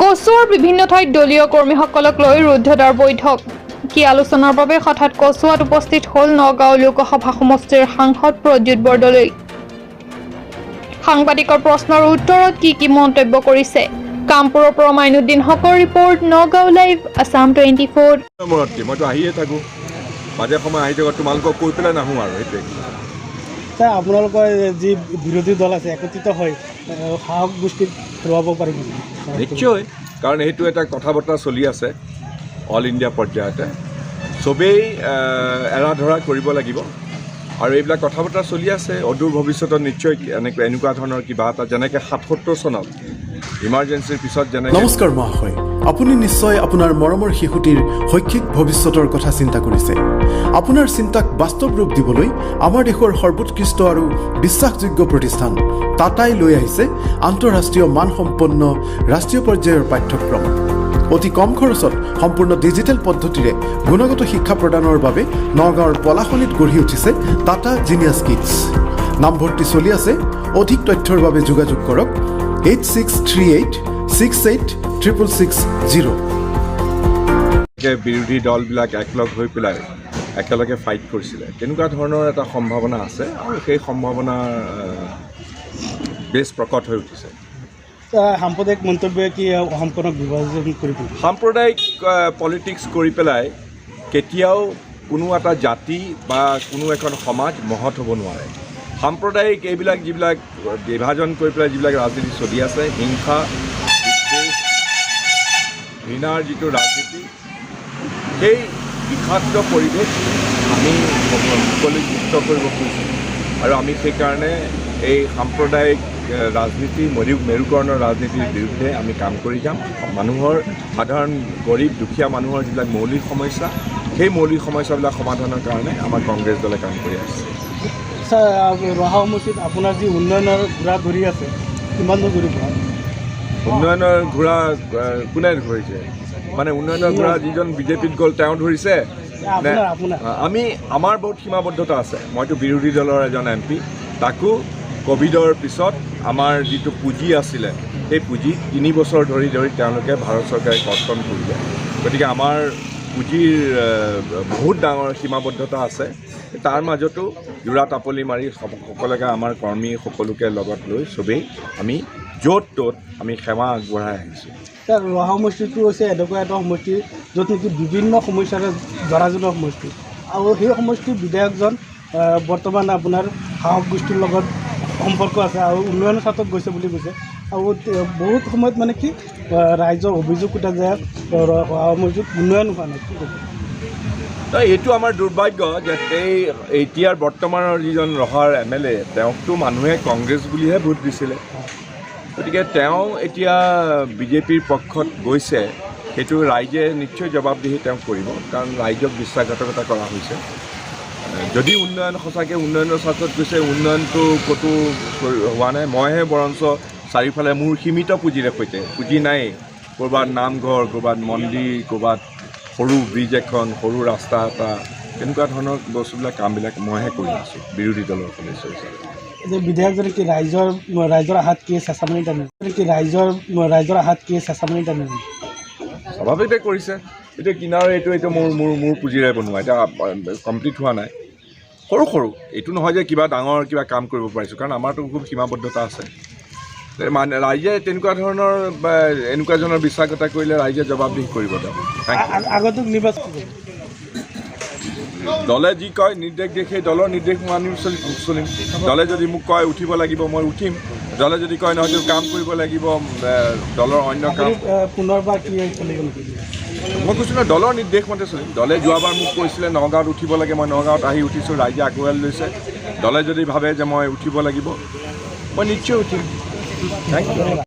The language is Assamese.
কচুৱাৰ বিভিন্ন ঠাইত দলীয় কৰ্মীসকলক লৈ ৰুদ্ধদ্বাৰ বৈঠক। কি আলোচনাৰ বাবে হঠাৎ কচুৱাত উপস্থিত হ'ল নগাঁও লোকসভা সমষ্টিৰ সাংসদ প্ৰদ্যুৎ বৰদলৈ। সাংবাদিকৰ প্ৰশ্নৰ উত্তৰত কি মন্তব্য কৰিছে কামপুৰৰ পৰা মাইনুদ্দিন হকৰ ৰিপৰ্ট, নগাঁও লাইভ, আছাম 24। মইতো আহিয়ে থাকোঁ, মাজে সময় আহি থাকোঁ, তোমালোকক কৈ পেলাই নাহোঁ আৰু সেইটোৱে। আপোনালোকৰ যি বিৰোধী দল আছে একত্ৰিত হৈ সাহস গোষ্ঠীক হেৰুৱাব পাৰিব নিশ্চয়, কাৰণ সেইটো এটা কথা বতৰা চলি আছে অল ইণ্ডিয়া পৰ্যায়তে। চবেই এৰা ধৰা কৰিব লাগিব আৰু এইবিলাক কথা বতৰা চলি আছে। অদূৰ ভৱিষ্যতত নিশ্চয় এনেকুৱা ধৰণৰ কিবা এটা, যেনেকৈ ৭৭ চনত ইমাৰ্জেঞ্চিৰ পিছত যেনেকৈ। নমস্কাৰ মহাশয়, আপুনি নিশ্চয় আপোনাৰ মৰমৰ শিশুটিৰ শৈক্ষিক ভৱিষ্যতৰ কথা চিন্তা কৰিছে। আপোনাৰ চিন্তাক বাস্তৱ ৰূপ দিবলৈ আমাৰ দেশৰ সৰ্বোৎকৃষ্ট আৰু বিশ্বাসযোগ্য প্ৰতিষ্ঠান টাটাই লৈ আহিছে আন্তঃৰাষ্ট্ৰীয় মানসম্পন্ন ৰাষ্ট্ৰীয় পৰ্যায়ৰ পাঠ্যক্ৰম। অতি কম খৰচত সম্পূৰ্ণ ডিজিটেল পদ্ধতিৰে গুণগত শিক্ষা প্ৰদানৰ বাবে নগাঁৱৰ পলাশনীত গঢ়ি উঠিছে টাটা জিনিয়াছ কিডছ। নামভৰ্তি চলি আছে। অধিক তথ্যৰ বাবে যোগাযোগ কৰক 8638686660। বিৰোধী দলবিলাক একলগ হৈ পেলাই একেলগে ফাইট কৰিছিলে, তেনেকুৱা ধৰণৰ এটা সম্ভাৱনা আছে আৰু সেই সম্ভাৱনা বেছ প্ৰকট হৈ উঠিছে। সাম্প্ৰদায়িক মন্তব্যই কি অসমখনক বিভাজন কৰিব? সাম্প্ৰদায়িক পলিটিক্স কৰি পেলাই কেতিয়াও কোনো এটা জাতি বা কোনো এখন সমাজ মহৎ হ'ব নোৱাৰে। সাম্প্ৰদায়িক এইবিলাক যিবিলাক বিভাজন কৰি পেলাই যিবিলাক ৰাজনীতি চলি আছে, হিংসা বিদ্বেষ ঘৃণাৰ যিটো ৰাজনীতি, সেই বিষাক্ত পৰিৱেশ আমি মুকলিমুক্ত কৰিব খুজিছোঁ আৰু আমি সেইকাৰণে এই সাম্প্ৰদায়িক ৰাজনীতি মেৰুকৰণৰ ৰাজনীতিৰ বিৰুদ্ধে আমি কাম কৰি যাম। মানুহৰ সাধাৰণ গৰীব দুখীয়া মানুহৰ যিবিলাক মৌলিক সমস্যা, সেই মৌলিক সমস্যাবিলাক সমাধানৰ কাৰণে আমাৰ কংগ্ৰেছ দলে কাম কৰি আছে। ৰহা সমষ্টিত আপোনাৰ যি উন্নয়নৰ ঘোঁৰা ঘূৰি আছে, কিমান দূৰ ঘূৰিব? উন্নয়নৰ ঘোঁৰা কোনে ধৰিছে? মানে উন্নয়নৰ ঘোঁৰা যিজন বিজেপিত গ'ল তেওঁ ধৰিছে? আমাৰ বহুত সীমাবদ্ধতা আছে। মইতো বিৰোধী দলৰ এজন MP, তাকো ক'ভিডৰ পিছত আমাৰ যিটো পুঁজি আছিলে সেই পুঁজি 3 বছৰ ধৰি তেওঁলোকে ভাৰত চৰকাৰে কৰ্তন কৰিলে। গতিকে আমাৰ পুঁজিৰ বহুত ডাঙৰ সীমাবদ্ধতা আছে। তাৰ মাজতো জোৰা টাপলি মাৰি সকলোকে আমাৰ কৰ্মী সকলোকে লগত লৈ চবেই আমি য'ত ত'ত আমি সেৱা আগবঢ়াই আহিছোঁ। ৰহা সমষ্টিটো হৈছে এনেকুৱা এটা সমষ্টি য'ত নেকি বিভিন্ন সমস্যাৰে জৰাজীৰ্ণ সমষ্টি, আৰু সেই সমষ্টিৰ বিধায়কজন বৰ্তমান আপোনাৰ সাহস গোষ্ঠীৰ লগত সম্পৰ্ক আছে আৰু উন্নয়নৰ ক্ষেত্ৰত গৈছে বুলি কৈছে। আৰু বহুত সময়ত মানে কি ৰাইজৰ অভিযোগ উঠে যে ৰহা সমষ্টিত উন্নয়ন হোৱা নাই। এইটো আমাৰ দুৰ্ভাগ্য যে এতিয়াৰ বৰ্তমানৰ যিজন ৰহাৰ MLA, তেওঁকতো মানুহে কংগ্ৰেছ বুলিহে ভোট দিছিলে। গতিকে তেওঁ এতিয়া বিজেপিৰ পক্ষত গৈছে, সেইটো ৰাইজে নিশ্চয় জবাবদিহি তেওঁক কৰিব, কাৰণ ৰাইজক বিশ্বাসঘাতকতা কৰা হৈছে। যদি উন্নয়ন সঁচাকৈ উন্নয়নৰ স্বাৰ্থত গৈছে, উন্নয়নটো ক'তো হোৱা নাই। মইহে বৰঞ্চ চাৰিওফালে মোৰ সীমিত পুঁজিৰে সৈতে, পুঁজি নাই, ক'ৰবাত নামঘৰ, ক'ৰবাত মন্দিৰ, ক'ৰবাত সৰু ব্ৰিজ এখন, সৰু ৰাস্তা এটা, তেনেকুৱা ধৰণৰ বস্তুবিলাক কামবিলাক মইহে কৰি আছোঁ বিৰোধী দলৰ সদস্য হিচাপে। বিধায়কজনে কি ৰাইজৰ আহাত কি চেঁচামাৰি টানে? ৰাইজৰ আহাত কি চেঁচামাৰি টানে? স্বাভাৱিকতে কৰিছে। এতিয়া কিনাৰ এইটো মোৰ পুঁজিৰে বনোৱা, এতিয়া কমপ্লিট হোৱা নাই। সৰু এইটো নহয় যে কিবা ডাঙৰ কিবা কাম কৰিব পাৰিছোঁ, কাৰণ আমাৰতো খুব সীমাবদ্ধতা আছে। মানে ৰাইজে তেনেকুৱা ধৰণৰ বা এনেকুৱা ধৰণৰ বিশ্বাসঘাতকতা কৰিলে ৰাইজে জবাবদিহি কৰিব। আগতো নিৰ্বাচন দলে যি কয় নিৰ্দেশ দিয়ে, সেই দলৰ নিৰ্দেশ মানি চলিম। দলে যদি মোক কয় উঠিব লাগিব, মই উঠিম। দলে যদি কয় নহয় কাম কৰিব লাগিব, দলৰ অন্য কাম পুনৰবাৰ কি চলিব? মই কৈছোঁ নহয়, দলৰ নিৰ্দেশ মতে চলিম। দলে যোৱাবাৰ মোক কৈছিলে নগাঁৱত উঠিব লাগে, মই নগাঁৱত আহি উঠিছোঁ, ৰাইজে আগুৱাই লৈছে। দলে যদি ভাবে যে মই উঠিব লাগিব, মই নিশ্চয় উঠিম। Thank U.